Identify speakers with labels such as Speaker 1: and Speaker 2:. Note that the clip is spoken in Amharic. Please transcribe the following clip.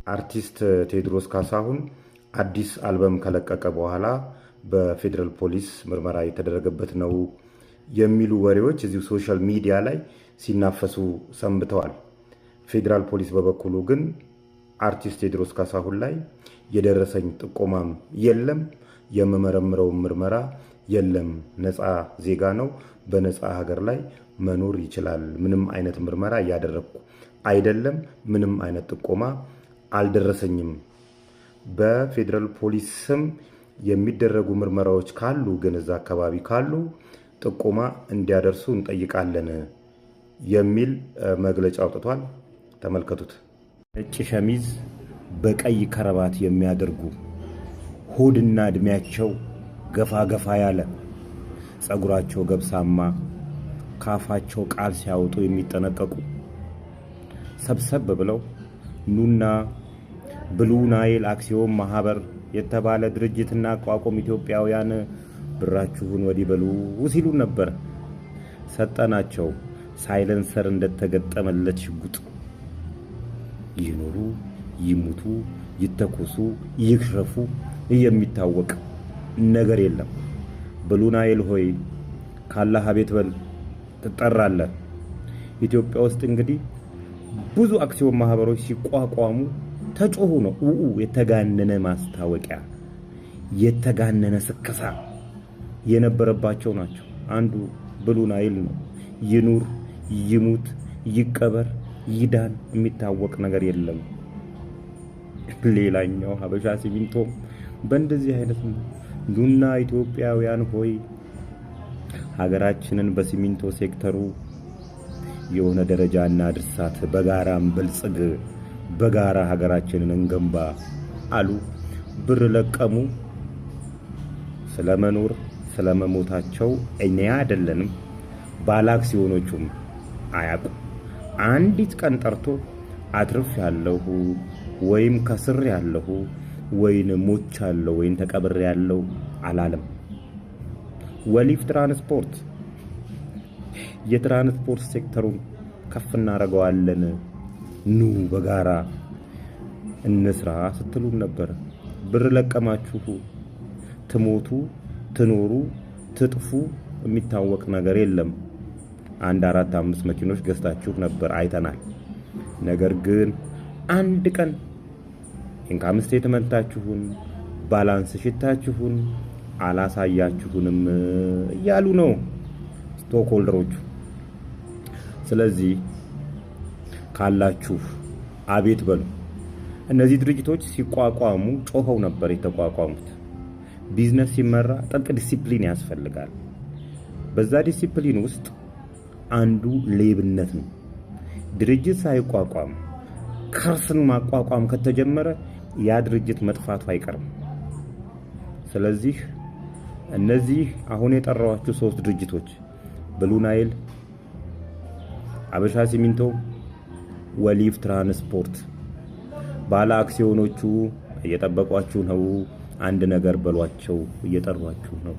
Speaker 1: አርቲስት ቴዎድሮስ ካሳሁን አዲስ አልበም ከለቀቀ በኋላ በፌዴራል ፖሊስ ምርመራ የተደረገበት ነው የሚሉ ወሬዎች እዚሁ ሶሻል ሚዲያ ላይ ሲናፈሱ ሰንብተዋል። ፌዴራል ፖሊስ በበኩሉ ግን አርቲስት ቴዎድሮስ ካሳሁን ላይ የደረሰኝ ጥቆማም የለም፣ የምመረምረው ምርመራ የለም፣ ነፃ ዜጋ ነው፣ በነፃ ሀገር ላይ መኖር ይችላል፣ ምንም አይነት ምርመራ እያደረግኩ አይደለም፣ ምንም አይነት ጥቆማ አልደረሰኝም። በፌዴራል ፖሊስ ስም የሚደረጉ ምርመራዎች ካሉ ግን እዛ አካባቢ ካሉ ጥቆማ እንዲያደርሱ እንጠይቃለን የሚል መግለጫ አውጥቷል። ተመልከቱት። ነጭ ሸሚዝ በቀይ ከረባት የሚያደርጉ ሆድና እድሜያቸው ገፋ ገፋ ያለ ጸጉራቸው ገብሳማ ካፋቸው ቃል ሲያወጡ የሚጠነቀቁ ሰብሰብ ብለው ኑና ብሉ ናይል አክሲዮን ማህበር የተባለ ድርጅትና አቋቁም ኢትዮጵያውያን ብራችሁን ወዲህ በሉ ሲሉን ነበር። ሰጠናቸው። ሳይለንሰር እንደተገጠመለት ሽጉጥ ይኖሩ ይሙቱ ይተኩሱ ይክሸፉ የሚታወቅ ነገር የለም። ብሉ ናይል ሆይ ካላህ ቤት በል ትጠራለህ። ኢትዮጵያ ውስጥ እንግዲህ ብዙ አክሲዮን ማህበሮች ሲቋቋሙ ተጮሁ ነው። የተጋነነ ማስታወቂያ የተጋነነ ስከሳ የነበረባቸው ናቸው። አንዱ ብሉ ናይል ነው። ይኑር ይሙት ይቀበር ይዳን የሚታወቅ ነገር የለም። ሌላኛው ሀበሻ ሲሚንቶ በእንደዚህ አይነት ኑና ኢትዮጵያውያን ሆይ ሀገራችንን በሲሚንቶ ሴክተሩ የሆነ ደረጃ እናድርሳት፣ በጋራም በልጽግ፣ በጋራ ሀገራችንን እንገንባ አሉ። ብር ለቀሙ። ስለመኖር ስለመሞታቸው እኛ አይደለንም፣ ባለአክሲዮኖቹም አያውቁ። አንዲት ቀን ጠርቶ አትርፍ ያለሁ ወይም ከስር ያለሁ ወይን ሞች ያለው ወይን ተቀብር ያለው አላለም። ወሊፍ ትራንስፖርት የትራንስፖርት ሴክተሩን ከፍ እናደርገዋለን፣ ኑ በጋራ እንስራ ስትሉን ነበር። ብር ለቀማችሁ፣ ትሞቱ ትኖሩ ትጥፉ የሚታወቅ ነገር የለም። 4-5 መኪኖች ገዝታችሁ ነበር አይተናል። ነገር ግን አንድ ቀን ኢንካም ስቴትመንታችሁን ባላንስ ሽታችሁን አላሳያችሁንም እያሉ ነው ስቶክ ሆልደሮቹ። ስለዚህ ካላችሁ አቤት በሉ። እነዚህ ድርጅቶች ሲቋቋሙ ጮኸው ነበር የተቋቋሙት። ቢዝነስ ሲመራ ጥብቅ ዲሲፕሊን ያስፈልጋል። በዛ ዲሲፕሊን ውስጥ አንዱ ሌብነት ነው። ድርጅት ሳይቋቋም ከርስን ማቋቋም ከተጀመረ ያ ድርጅት መጥፋቱ አይቀርም። ስለዚህ እነዚህ አሁን የጠራኋችሁ 3 ድርጅቶች ብሉ ናይል፣ ሀበሻ ሲሚንቶ፣ ወሊፍ ትራንስፖርት ባለ አክሲዮኖቹ እየጠበቋችሁ ነው። አንድ ነገር በሏቸው፣ እየጠሯችሁ ነው።